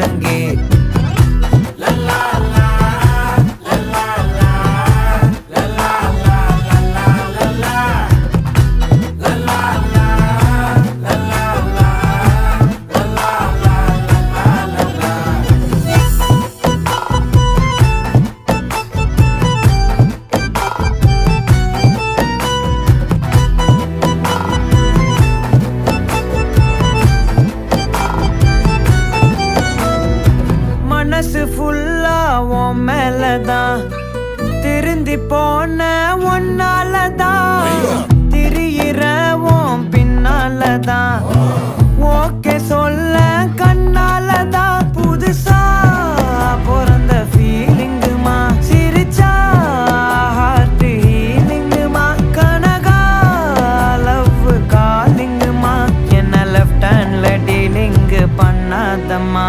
முழங்கே. மனசு ஃபுல்லா உன் மேலதான், திருந்தி போன ஒன்னாலதான், திரியிற உன் பின்னாலதான், ஓகே சொல்ல கண்ணாலதான். புதுசா பிறந்த ஃபீலிங்குமா, சிரிச்சா ஹார்ட் ஹீலிங்குமா, கனகா லவ் காலிங்குமா, என்ன லெஃப்ட் ஹேண்ட்ல டீலிங் பண்ணாதம்மா.